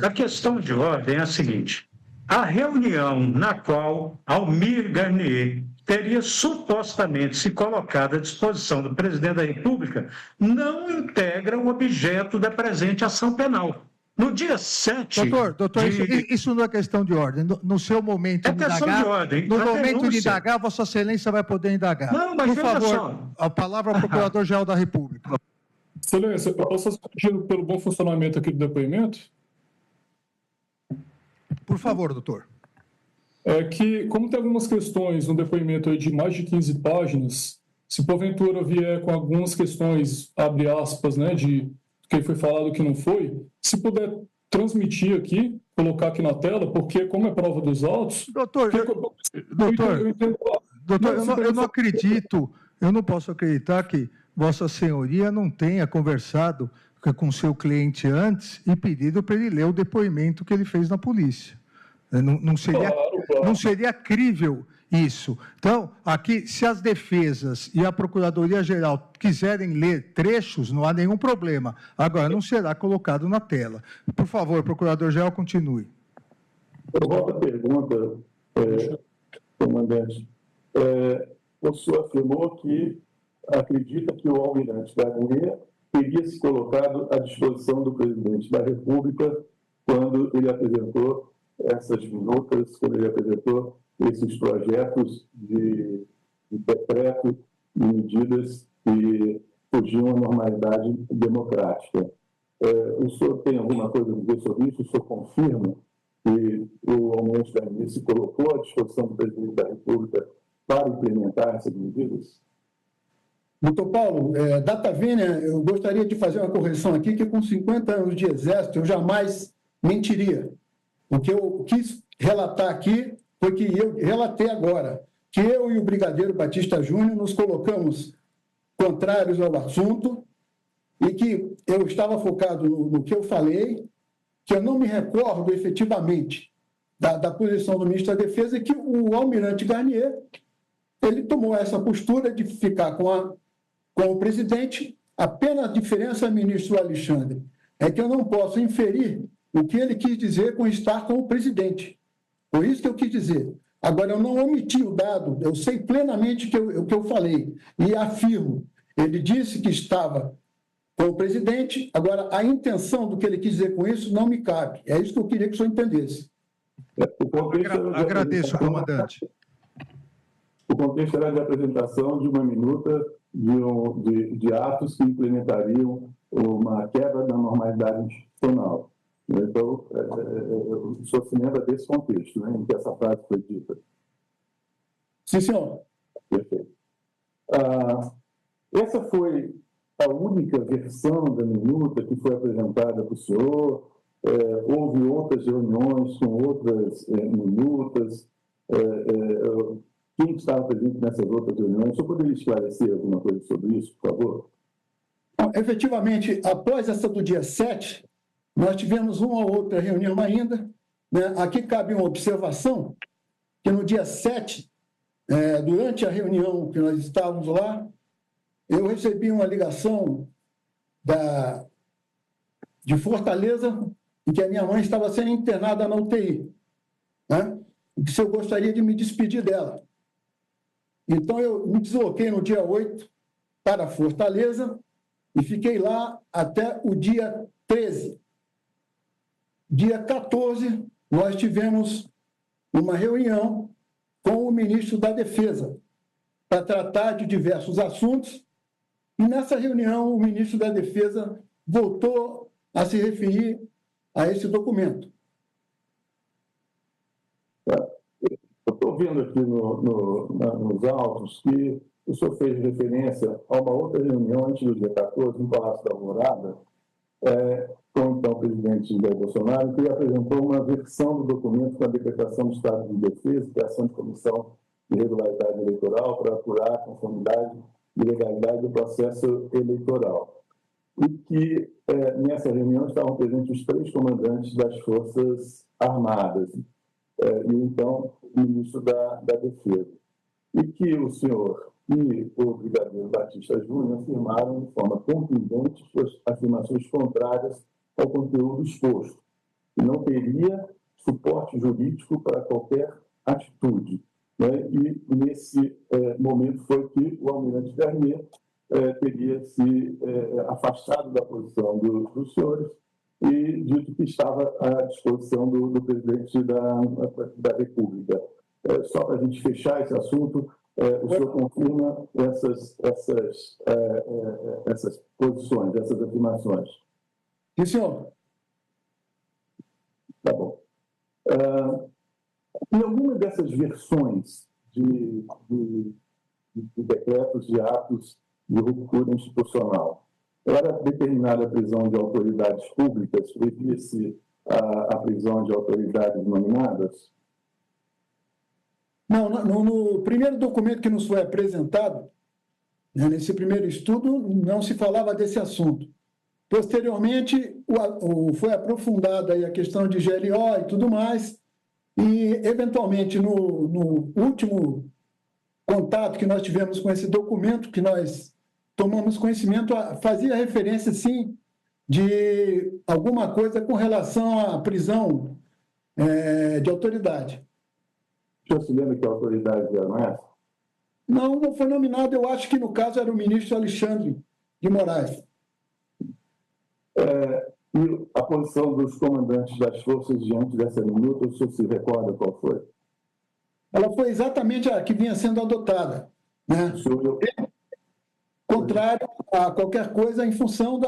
A questão de ordem é a seguinte: a reunião na qual Almir Garnier teria supostamente se colocado à disposição do presidente da República não integra o objeto da presente ação penal. No dia 7... Doutor, isso não é questão de ordem. No seu momento de questão indagar, de ordem. no momento de indagar, Vossa Excelência vai poder indagar. Não, mas por veja favor, só. a palavra ao Procurador-Geral da República. Excelência, eu posso pedir pelo bom funcionamento aqui do depoimento? Por favor, doutor. É que, como tem algumas questões no depoimento aí de mais de 15 páginas, se porventura vier com algumas questões, abre aspas, né, de que foi falado e que não foi, se puder transmitir aqui, colocar aqui na tela, porque como é prova dos autos... Doutor, eu não acredito, eu não posso acreditar que Vossa Senhoria não tenha conversado com seu cliente antes e pedido para ele ler o depoimento que ele fez na polícia. Não seria crível isso. Então, aqui, se as defesas e a Procuradoria-Geral quiserem ler trechos, não há nenhum problema. Agora, não será colocado na tela. Por favor, Procurador-Geral, continue. Eu volto à pergunta, comandante. O senhor afirmou que acredita que o Almirante Garnier teria se colocado à disposição do presidente da República quando ele apresentou essas minutas, quando ele apresentou esses projetos de decreto e medidas que fugiam à normalidade democrática. O senhor tem alguma coisa a dizer sobre isso? O senhor confirma que o Almirante Garnier se colocou à disposição do presidente da República para implementar essas medidas? Doutor Paulo, data vênia, eu gostaria de fazer uma correção aqui, que com 50 anos de exército eu jamais mentiria. O que eu quis relatar aqui foi que eu relatei agora, que eu e o Brigadeiro Batista Júnior nos colocamos contrários ao assunto e que eu estava focado no que eu falei, que eu não me recordo efetivamente da posição do ministro da Defesa, e que o Almirante Garnier ele tomou essa postura de ficar com o presidente. Apenas a diferença, ministro Alexandre, é que eu não posso inferir o que ele quis dizer com estar com o presidente. Foi isso que eu quis dizer. Agora, eu não omiti o dado, eu sei plenamente o que eu falei, e afirmo. Ele disse que estava com o presidente, agora, a intenção do que ele quis dizer com isso não me cabe. É isso que eu queria que o senhor entendesse. Agradeço, comandante. O contexto era de apresentação de uma minuta de atos que implementariam uma quebra da normalidade institucional. Então, o senhor se lembra desse contexto, né, em que essa frase foi dita? Sim, senhor. Perfeito. Essa foi a única versão da minuta que foi apresentada para o senhor? Houve outras reuniões com outras minutas? Quem estava presente nessas outras reuniões? O senhor poderia esclarecer alguma coisa sobre isso, por favor? Bom, efetivamente, após essa do dia 7, nós tivemos uma ou outra reunião ainda, né? Aqui cabe uma observação, que no dia 7, durante a reunião que nós estávamos lá, eu recebi uma ligação de Fortaleza, em que a minha mãe estava sendo internada na UTI, né? E que se eu gostaria de me despedir dela. Então, eu me desloquei no dia 8 para Fortaleza e fiquei lá até o dia 13. Dia 14, nós tivemos uma reunião com o ministro da Defesa para tratar de diversos assuntos, e nessa reunião o ministro da Defesa voltou a se referir a esse documento. Eu estou vendo aqui nos autos que o senhor fez referência a uma outra reunião antes do dia 14, no Palácio da Alvorada, com o então presidente Jair Bolsonaro, que apresentou uma versão do documento com a decretação do estado de defesa e criação de comissão de regularidade eleitoral para apurar a conformidade e legalidade do processo eleitoral. E que nessa reunião estavam presentes os 3 comandantes das Forças Armadas e então o ministro da Defesa. E que o senhor e o brigadeiro Batista Júnior afirmaram de forma contundente suas afirmações contrárias ao conteúdo exposto, e não teria suporte jurídico para qualquer atitude. Né? E nesse momento foi que o almirante Garnier teria se afastado da posição dos senhores e dito que estava à disposição do presidente da República. Só para a gente fechar esse assunto, o senhor confirma essas posições, essas afirmações? Sim, senhor. Tá bom. Em alguma dessas versões de decretos de atos de ruptura institucional, era determinada a prisão de autoridades públicas, previa-se a prisão de autoridades nominadas? Não, no primeiro documento que nos foi apresentado, né, nesse primeiro estudo, não se falava desse assunto. Posteriormente, foi aprofundada aí a questão de GLO e tudo mais, e, eventualmente, no último contato que nós tivemos com esse documento, que nós tomamos conhecimento, fazia referência, sim, de alguma coisa com relação à prisão de autoridade. O senhor se lembra que a autoridade era essa? Não foi nominado, eu acho que no caso era o ministro Alexandre de Moraes. E a posição dos comandantes das forças diante dessa minuta, o senhor se recorda qual foi? Ela foi exatamente a que vinha sendo adotada, né? Contrário a qualquer coisa em função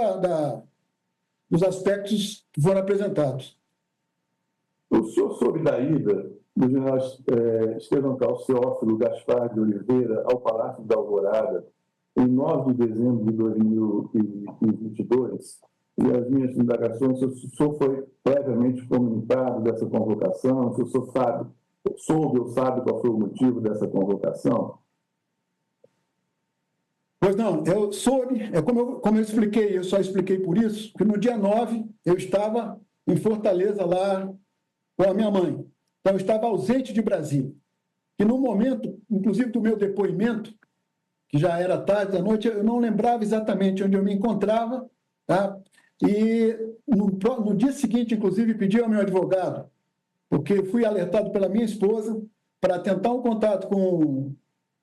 dos aspectos que foram apresentados. O senhor soube da ida do general Estevão Carlos Teófilo Gaspar de Oliveira ao Palácio da Alvorada em 9 de dezembro de 2022, e as minhas indagações, se o senhor foi previamente comunicado dessa convocação, se o senhor soube ou sabe qual foi o motivo dessa convocação? Pois não, eu soube, como eu expliquei, eu só expliquei por isso, que no dia 9 eu estava em Fortaleza lá com a minha mãe. Então, eu estava ausente de Brasília. E no momento, inclusive do meu depoimento, que já era tarde da noite, eu não lembrava exatamente onde eu me encontrava, tá? E no dia seguinte, inclusive, pedi ao meu advogado, porque fui alertado pela minha esposa para tentar um contato com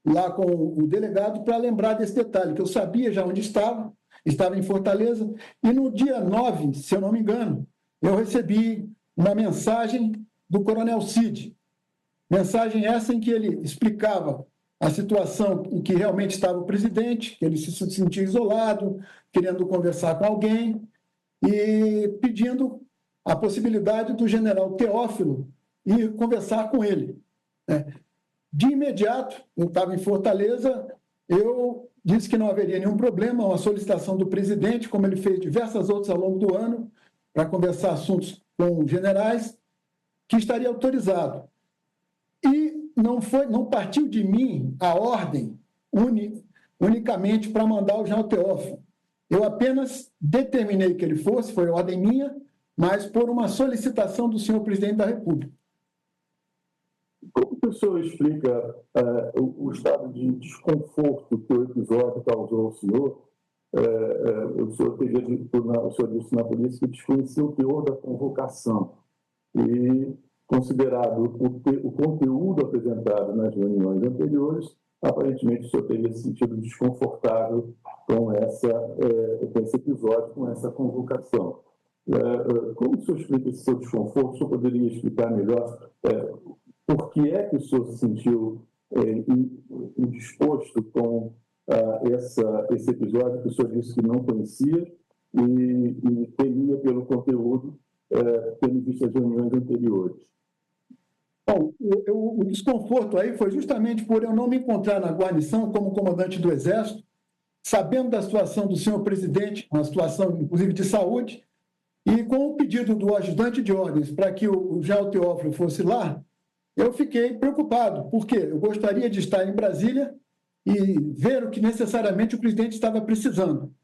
o delegado para lembrar desse detalhe, que eu sabia já onde estava em Fortaleza, e no dia 9, se eu não me engano, eu recebi uma mensagem do Coronel Cid, mensagem essa em que ele explicava a situação em que realmente estava o presidente, que ele se sentia isolado, querendo conversar com alguém, e pedindo a possibilidade do general Teófilo ir conversar com ele. De imediato, eu estava em Fortaleza, eu disse que não haveria nenhum problema, uma solicitação do presidente, como ele fez diversas outras ao longo do ano, para conversar assuntos com generais, que estaria autorizado. E não partiu de mim a ordem unicamente para mandar o general Teófilo. Eu apenas determinei que ele fosse, foi ordem minha, mas por uma solicitação do senhor presidente da República. Como que o senhor explica o estado de desconforto que o episódio causou ao senhor? O senhor disse na polícia que desconhecia o teor da convocação e, considerado o conteúdo apresentado nas reuniões anteriores, aparentemente o senhor teria se sentido desconfortável com esse episódio, com essa convocação. Como o senhor explica esse seu desconforto? O senhor poderia explicar melhor por que é que o senhor se sentiu indisposto com esse episódio que o senhor disse que não conhecia e temia pelo conteúdo, tendo visto as reuniões anteriores? Bom, o desconforto aí foi justamente por eu não me encontrar na guarnição como comandante do Exército sabendo da situação do senhor presidente, uma situação, inclusive, de saúde, e com o pedido do ajudante de ordens para que o general Teófilo fosse lá, eu fiquei preocupado, porque eu gostaria de estar em Brasília e ver o que necessariamente o presidente estava precisando.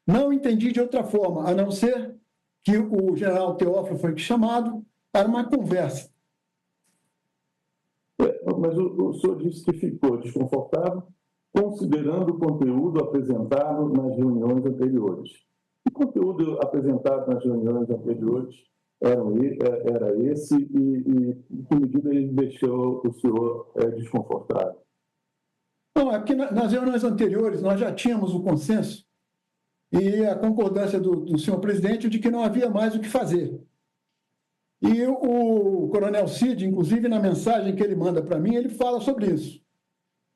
Não entendi de outra forma, a não ser que o general Teófilo foi chamado para uma conversa. Mas o senhor disse que ficou desconfortável considerando o conteúdo apresentado nas reuniões anteriores. O conteúdo apresentado nas reuniões anteriores era esse e que medida ele deixou o senhor desconfortável? Não, é porque nas reuniões anteriores nós já tínhamos o consenso e a concordância do senhor presidente de que não havia mais o que fazer. E o coronel Cid, inclusive na mensagem que ele manda para mim, ele fala sobre isso.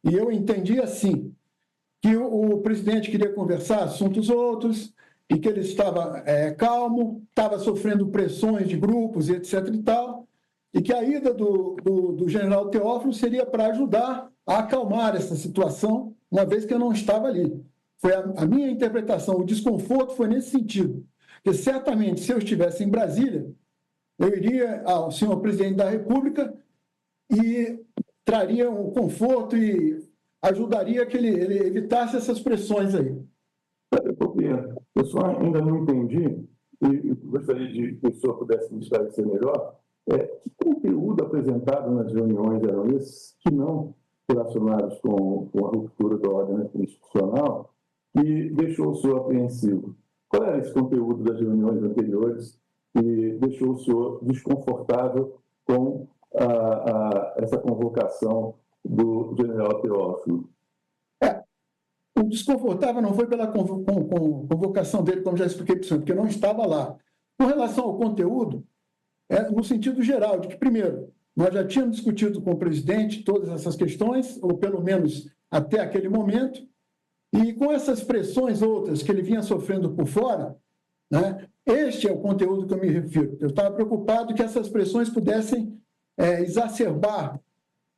E eu entendi assim, que o presidente queria conversar assuntos outros e que ele estava calmo, estava sofrendo pressões de grupos e etc. e tal, e que a ida do general Teófilo seria para ajudar a acalmar essa situação, uma vez que eu não estava ali. Foi a minha interpretação, o desconforto foi nesse sentido, porque certamente se eu estivesse em Brasília, eu iria ao senhor presidente da República e traria um conforto e ajudaria que ele evitasse essas pressões aí. Eu só ainda não entendi, e gostaria de que o senhor pudesse me esclarecer melhor, que conteúdo apresentado nas reuniões eram esses que não relacionados com a ruptura da ordem constitucional que deixou o senhor apreensivo? Qual era esse conteúdo das reuniões anteriores que deixou o senhor desconfortável com essa convocação do general Teófilo? O desconfortável não foi pela convocação dele, como já expliquei para o senhor, porque eu não estava lá. Com relação ao conteúdo, no sentido geral, de que, primeiro, nós já tínhamos discutido com o presidente todas essas questões, ou pelo menos até aquele momento, e com essas pressões outras que ele vinha sofrendo por fora, né, este é o conteúdo que eu me refiro. Eu estava preocupado que essas pressões pudessem exacerbar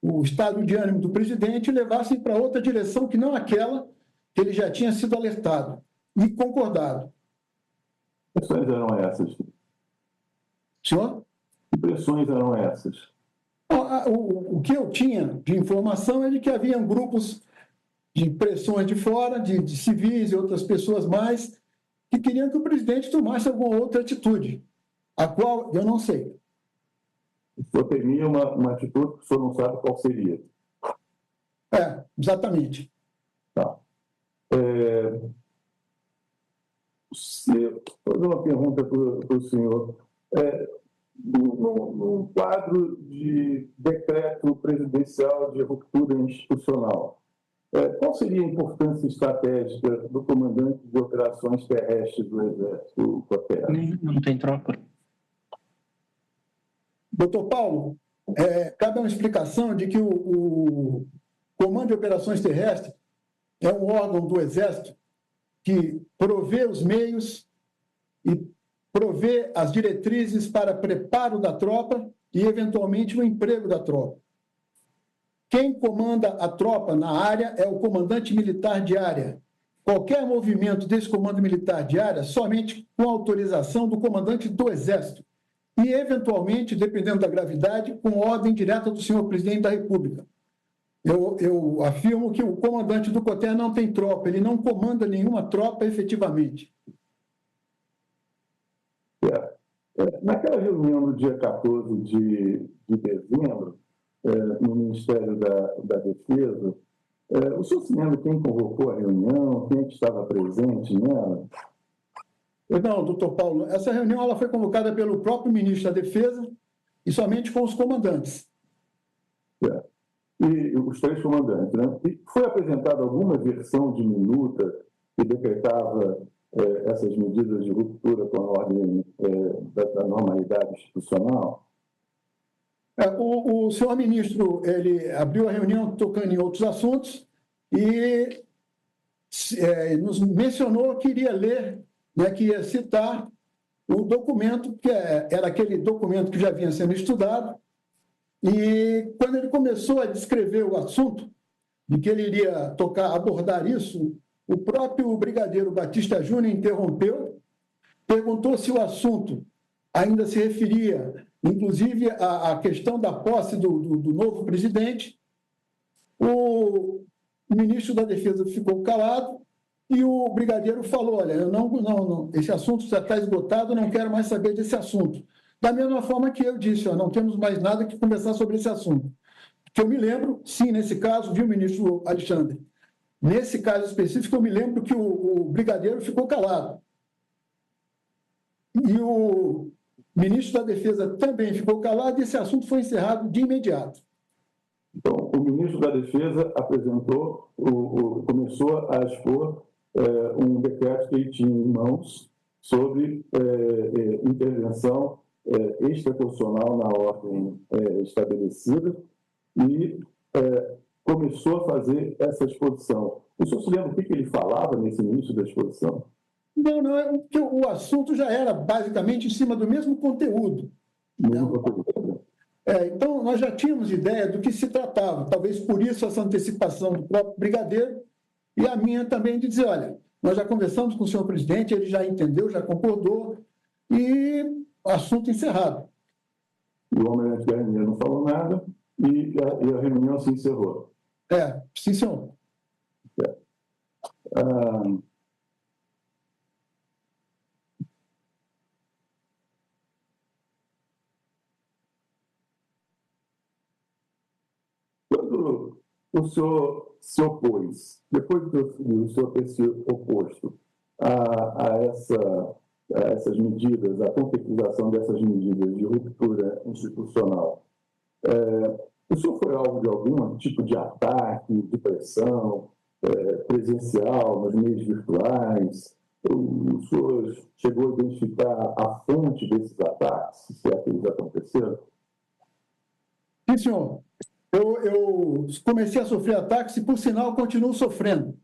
o estado de ânimo do presidente e levassem para outra direção que não aquela que ele já tinha sido alertado e concordado. Que pressões eram essas? Senhor? Que pressões eram essas? O que eu tinha de informação é de que haviam grupos de pressões de fora, de civis e outras pessoas mais, que queriam que o presidente tomasse alguma outra atitude, a qual eu não sei. O senhor temia uma atitude que o senhor não sabe qual seria? Exatamente. Tá. Vou fazer uma pergunta para o senhor. No quadro de decreto presidencial de ruptura institucional, qual seria a importância estratégica do comandante de operações terrestres do Exército, Cotera? Não tem troca. Doutor Paulo, cabe uma explicação de que o Comando de Operações Terrestres é um órgão do Exército que provê os meios e provê as diretrizes para preparo da tropa e, eventualmente, o emprego da tropa. Quem comanda a tropa na área é o comandante militar de área. Qualquer movimento desse comando militar de área, somente com autorização do comandante do Exército. E, eventualmente, dependendo da gravidade, com ordem direta do senhor presidente da República. Eu afirmo que o comandante do COTER não tem tropa, ele não comanda nenhuma tropa efetivamente. Naquela reunião no dia 14 de dezembro, no Ministério da Defesa, o senhor se lembra quem convocou a reunião, quem estava presente nela? Não, doutor Paulo, essa reunião ela foi convocada pelo próprio ministro da Defesa e somente com os comandantes. E os três comandantes, né? E foi apresentada alguma versão de minuta que decretava essas medidas de ruptura com a ordem da normalidade institucional? O senhor ministro ele abriu a reunião tocando em outros assuntos e nos mencionou que iria ler, né, que ia citar o documento, que era aquele documento que já vinha sendo estudado, e quando ele começou a descrever o assunto, de que ele iria abordar isso, o próprio brigadeiro Batista Júnior interrompeu, perguntou se o assunto ainda se referia, inclusive, à questão da posse do novo presidente. O ministro da Defesa ficou calado e o brigadeiro falou: olha, eu não, esse assunto já está esgotado, não quero mais saber desse assunto. Da mesma forma que eu disse, não temos mais nada que conversar sobre esse assunto. Que eu me lembro, sim, nesse caso, viu, ministro Alexandre? Nesse caso específico, eu me lembro que o brigadeiro ficou calado. E o ministro da Defesa também ficou calado e esse assunto foi encerrado de imediato. Então, o ministro da Defesa apresentou, começou a expor um decreto que ele tinha em mãos sobre intervenção extraconstitucional na ordem estabelecida e começou a fazer essa exposição. O senhor se lembra o que ele falava nesse início da exposição? Não, porque o assunto já era basicamente em cima do mesmo conteúdo. Então, nós já tínhamos ideia do que se tratava, talvez por isso essa antecipação do próprio brigadeiro e a minha também de dizer, olha, nós já conversamos com o senhor presidente, ele já entendeu, já concordou, e assunto encerrado. E o almirante Garnier não falou nada e a reunião se encerrou. Sim, senhor. Quando o senhor se opôs, depois do senhor ter se oposto a essas medidas, a concretização dessas medidas de ruptura institucional, o senhor foi alvo de algum tipo de ataque, de pressão presencial, nos meios virtuais? O senhor chegou a identificar a fonte desses ataques, se é que eles aconteceram? Sim, senhor. Eu comecei a sofrer ataques e, por sinal, continuo sofrendo.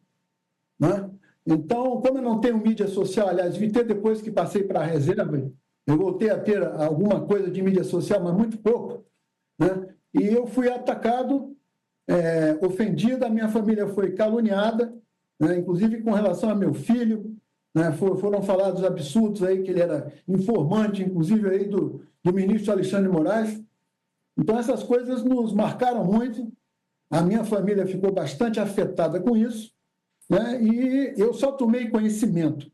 Né? Então, como eu não tenho mídia social, aliás, vi ter depois que passei para a reserva, eu voltei a ter alguma coisa de mídia social, mas muito pouco. Né? E eu fui atacado, ofendido, a minha família foi caluniada, né? Inclusive com relação a meu filho, né? Foram falados absurdos aí, que ele era informante, inclusive, aí do ministro Alexandre de Moraes. Então, essas coisas nos marcaram muito, a minha família ficou bastante afetada com isso, né? E eu só tomei conhecimento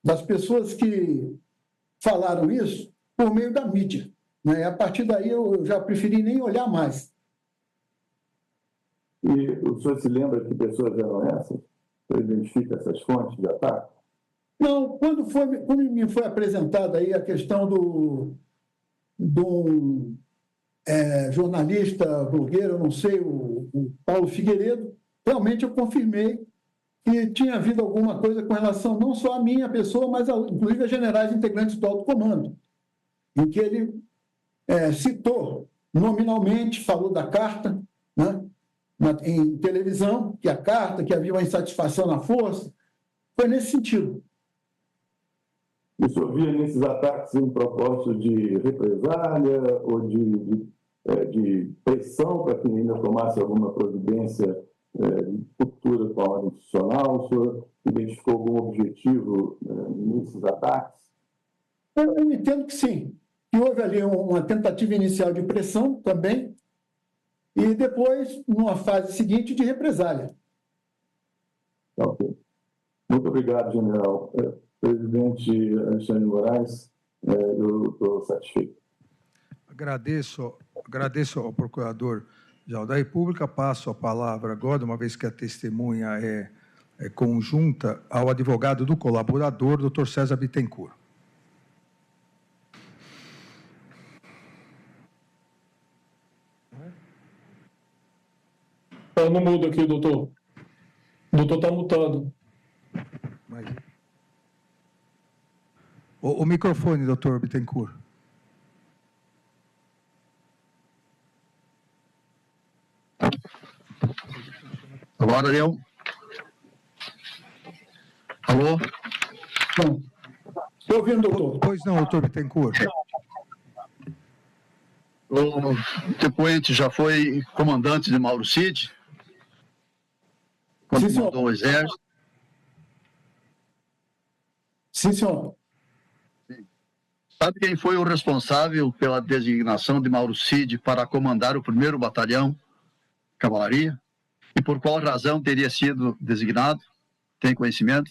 das pessoas que falaram isso por meio da mídia. Né? A partir daí, eu já preferi nem olhar mais. E o senhor se lembra que pessoas eram essas? O senhor identifica essas fontes de ataque? Não, quando me foi apresentada aí a questão do jornalista, blogueiro, eu não sei, o Paulo Figueiredo, realmente eu confirmei que tinha havido alguma coisa com relação não só à minha pessoa, mas inclusive a generais integrantes do alto comando, em que ele citou nominalmente, falou da carta, né, em televisão, que a carta, que havia uma insatisfação na força, foi nesse sentido. O senhor via nesses ataques um propósito de represália ou de pressão para que ainda tomasse alguma providência de ruptura com a ordem institucional? O senhor identificou algum objetivo nesses ataques? Eu entendo que sim. Que houve ali uma tentativa inicial de pressão também e depois, numa fase seguinte, de represália. Ok. Muito obrigado, general. Presidente Alexandre de Moraes, eu estou satisfeito. Agradeço ao Procurador-Geral da República. Passo a palavra agora, uma vez que a testemunha é conjunta, ao advogado do colaborador, doutor César Bittencourt. Está no mudo aqui, doutor. O doutor está mutado. O microfone, doutor Bittencourt. Agora deu. Alô? Estou ouvindo, doutor. Pois não, doutor Bittencourt. O depoente já foi comandante de Mauro Cid, quando comandou o Exército. Sim, senhor. Sabe quem foi o responsável pela designação de Mauro Cid para comandar o 1º Batalhão Cavalaria? E por qual razão teria sido designado? Tem conhecimento?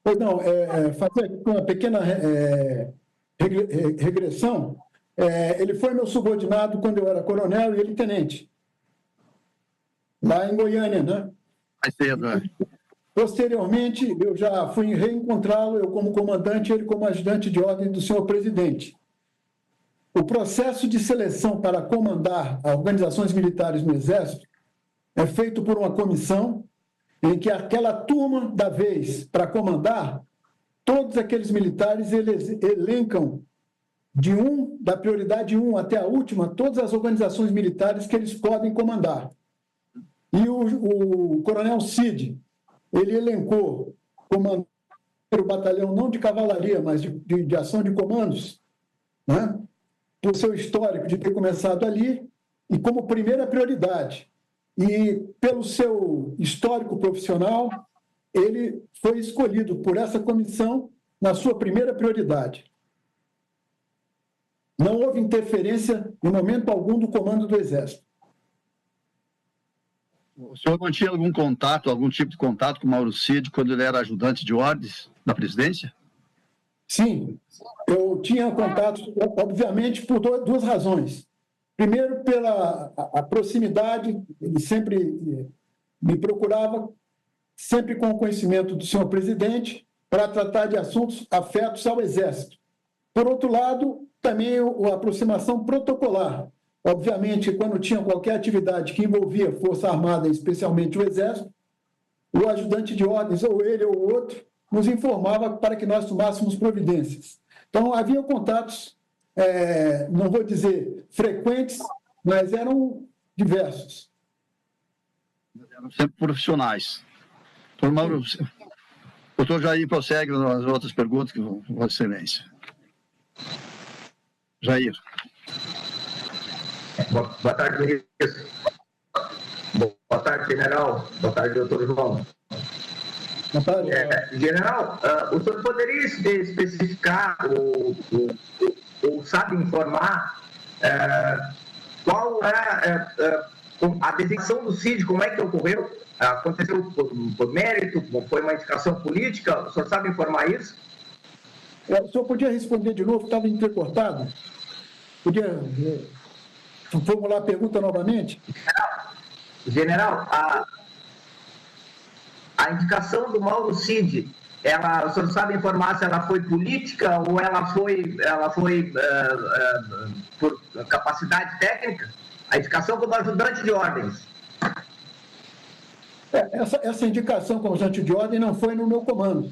Pois não, fazer uma pequena regressão. Ele foi meu subordinado quando eu era coronel e ele tenente, lá em Goiânia, né? Mais cedo, né? Posteriormente, eu já fui reencontrá-lo, eu como comandante, ele como ajudante de ordem do senhor presidente. O processo de seleção para comandar as organizações militares no Exército é feito por uma comissão em que aquela turma da vez para comandar, todos aqueles militares eles elencam da prioridade 1 até a última, todas as organizações militares que eles podem comandar. E o coronel Cid, ele elencou comandar o batalhão não de cavalaria, mas de ação de comandos, né? Por seu histórico de ter começado ali, e como primeira prioridade. E pelo seu histórico profissional, ele foi escolhido por essa comissão na sua primeira prioridade. Não houve interferência em momento algum do comando do Exército. O senhor mantinha algum contato, algum tipo de contato com o Mauro Cid quando ele era ajudante de ordens da presidência? Sim, eu tinha contato, obviamente, por duas razões. Primeiro, pela a proximidade, ele sempre me procurava, sempre com o conhecimento do senhor presidente, para tratar de assuntos afetos ao Exército. Por outro lado, também a aproximação protocolar. Obviamente, quando tinha qualquer atividade que envolvia Força Armada, especialmente o Exército, o ajudante de ordens, ou ele ou o outro, nos informava para que nós tomássemos providências. Então, havia contatos, não vou dizer frequentes, mas eram diversos. Eram sempre profissionais. Doutor Mauro, o doutor Jair prossegue nas outras perguntas que Vossa Excelência. Jair. Boa tarde, ministro. Boa tarde, general. Boa tarde, doutor João. Boa tarde. General, o senhor poderia especificar ou sabe informar qual é a designação do CID, como é que ocorreu? Aconteceu por mérito? Foi uma indicação política? O senhor sabe informar isso? O senhor podia responder de novo? Estava entrecortado? Podia formular a pergunta novamente? General, a indicação do Mauro Cid, o senhor sabe informar se ela foi política ou ela foi por capacidade técnica? A indicação como ajudante de ordens. Essa indicação como ajudante de ordem não foi no meu comando.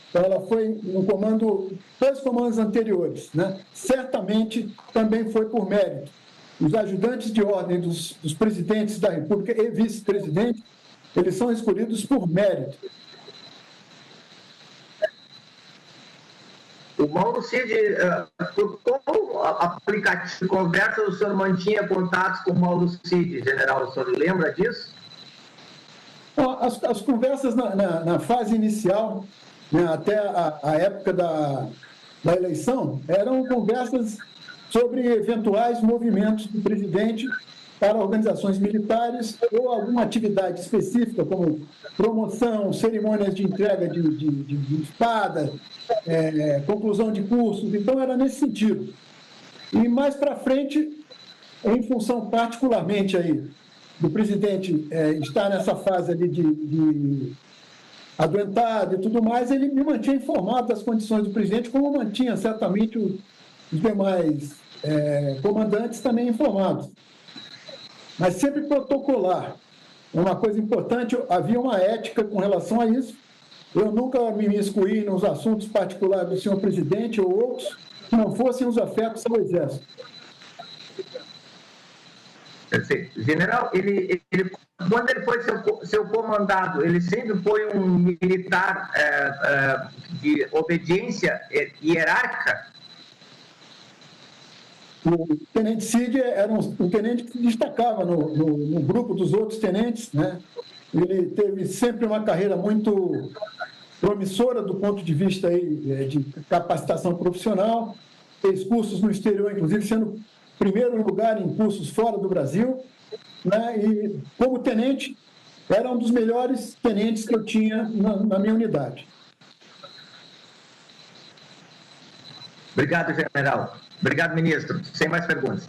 Então, ela foi no comando, 2 comandos anteriores, né? Certamente também foi por mérito. Os ajudantes de ordem dos presidentes da República e vice-presidentes, eles são escolhidos por mérito. O Mauro Cid, por qual aplicativo de conversa o senhor mantinha contatos com o Mauro Cid, general? O senhor lembra disso? As conversas na fase inicial, né, até a época da eleição, eram conversas sobre eventuais movimentos do presidente para organizações militares ou alguma atividade específica, como promoção, cerimônias de entrega de espada, conclusão de cursos. Então, era nesse sentido. E mais para frente, em função particularmente aí do presidente estar nessa fase ali de adoentado e tudo mais, ele me mantinha informado das condições do presidente, como mantinha certamente os demais comandantes também informados. Mas sempre protocolar. Uma coisa importante, havia uma ética com relação a isso. Eu nunca me excluí nos assuntos particulares do senhor presidente ou outros que não fossem os afetos ao Exército. Perfeito. General, quando ele foi seu comandado, ele sempre foi um militar de obediência hierárquica? O tenente Cid era um tenente que se destacava no grupo dos outros tenentes, né? Ele teve sempre uma carreira muito promissora do ponto de vista aí, de capacitação profissional, fez cursos no exterior, inclusive sendo primeiro lugar em cursos fora do Brasil, né? E como tenente, era um dos melhores tenentes que eu tinha na minha unidade. Obrigado, general. Obrigado, ministro. Sem mais perguntas.